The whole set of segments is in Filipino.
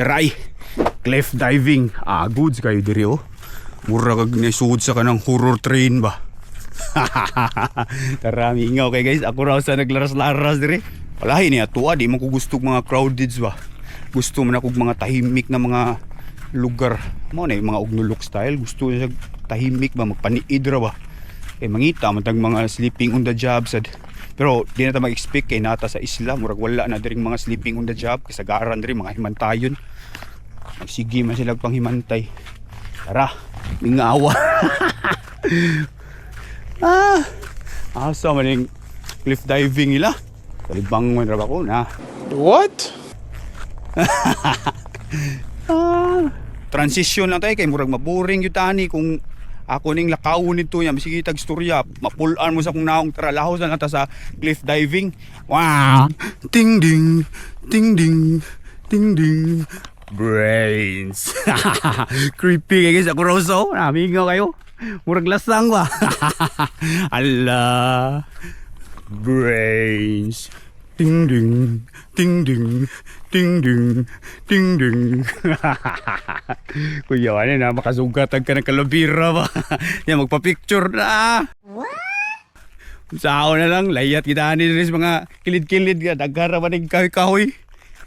Taray, cliff diving. Goods kayo diri oh. Mura kag naisuod sa kanang horror train ba. Tara, mingaw kay guys. Ako raw sa naglaras-laras diri. Walahi niya tuwa, di man ko gusto mga crowded ba. Gusto man ako mga tahimik na mga lugar. Mo na yung mga ugnulok style. Gusto niya tahimik ba, magpaniid ra ba. Mangita man tag mga sleeping on the job sad. Pero di na ta mag-expect kay nata sa isla, murag wala na diring mga sleeping on the job, kasi garan diri mga himantayon. Sige man sila panghimantay. Tara, mingawa. Asa man yung cliff diving nila. Talibangon ra ba ko na. What? Transition lang tayo kay murag maboring yung tani kung ako ning lakawon nito niya, sige tag storya, mapulaan mo sa kung naong tara lahos na ta sa cliff diving. Wow! Ting ding, ting ding, ting ding. Brains. Creepy guys, ako roso. Namingaw kayo. Murag lasang ba? Ala. Brains. Ting ding, ting ding, ting ding, ting ding. Kuya, ano na, makasugatan ka ng kalabira ba? Yan, magpa-picture na. Sa ako na lang, layat kita ni Dres, mga kilid-kilid ka, nagkara ba ng kahoy-kahoy?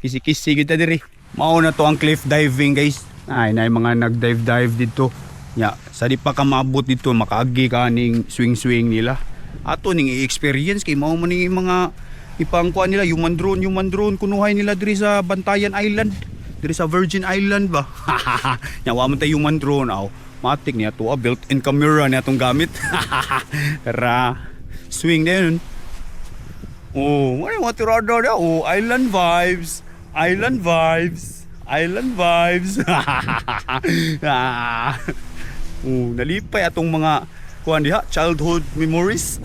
Kisi-kisi kita diri. Mao na to ang cliff diving guys. Ay, na mga nag-dive-dive dito. Ya, sa di pa ka maabot dito, makaagi ka ning swing-swing nila. Ato ning i-experience kay mao man ning mga ipangkuan nila human drone kunuhay nila diri sa Bantayan Island, diri sa Virgin Island ba. Nyawa man tay human drone aw. Matik niya to, built-in camera niya tong gamit. Tara, swing na yun. Oh, ano yung tirada na? Oh, island vibes. Island vibes. Island vibes. Oh, nalipay atong mga kuan diha, childhood memories.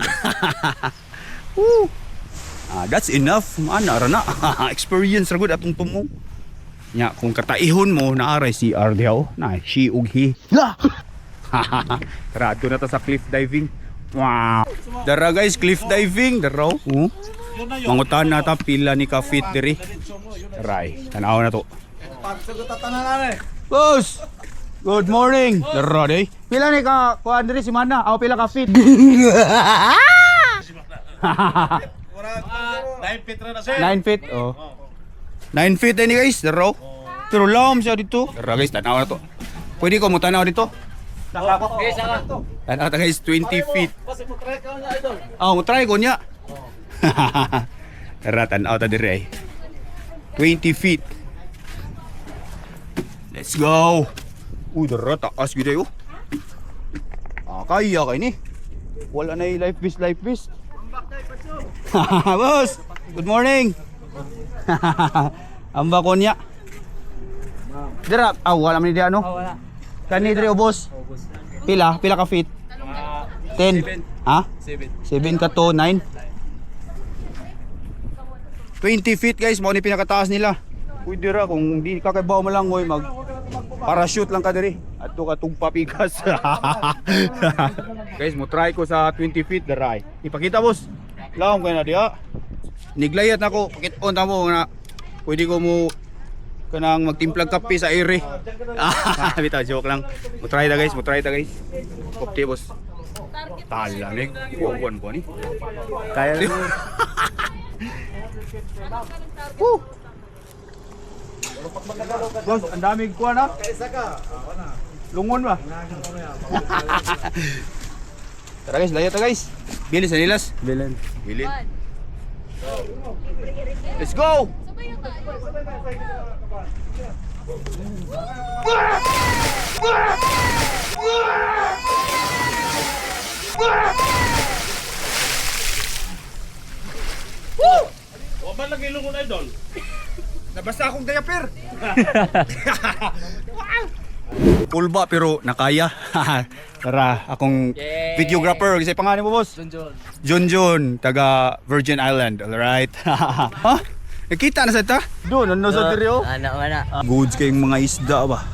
Woo. That's enough. Ana ra na. Experience ra gud atong tumo. Nya kung kataihon mo naaray si diha na she ug he. Tara ato na ta sa cliff diving. Wow. Dara guys, cliff diving dara. Mangutan na ta pila ni ka feet diri. Tara, tanaw na to. Boss. Good morning. Dara day. Pila ni ka kuan diri si Mana? Aw pila ka feet? 9 feet na sir. 9 feet, oh. 9 feet ini guys, daro. Pero lam siya dito. Dara guys, tanaw na to. Pwede ko mo tanaw dito? Okay, saka. Tanaw ta guys, 20 feet. Oh, mo try ko niya. Dara, tanaw ta dire ay. 20 feet. Let's go. Dara, taas gid ayo. Kaya kay ni. Wala na life vest. Boss, good morning. Ang bakon niya. Dira, wala man di ano? Wala. Kani diri boss. Pila ka feet? 10. Ha? 7 ka to 9. 20 feet guys, mao ni pinakataas nila. Pwede ra kung di ka kay bawo mo lang mag parachute lang ka diri. Adto ka tugpa pikas. Guys, mo try ko sa 20 feet daray. Ipakita boss. Laom kay na diha. Niglayat nako, pakit-on ta mo na pwede ko mo kanang magtimplag kape sa ere. Bitaw joke lang. Mo try ta guys. Okay boss. Tala nek, buwan ko ni. Kaya ni. Boss, ang daming kuha na. Kaisa ka. Lungon ba? Tara guys, layat ta guys. Bilis sa nilas. Bilin. Let's go! Wa ba lagi lungon idol? Nabasa akong diaper. Pulba pero nakaya. Tara, akong videographer. Kasi pangalan mo boss? Junjun, taga Virgin Island. Alright. Ha? Nakita na sa ita? Doon, ano sa diri oh? Ana. Goods kayong mga isda ba?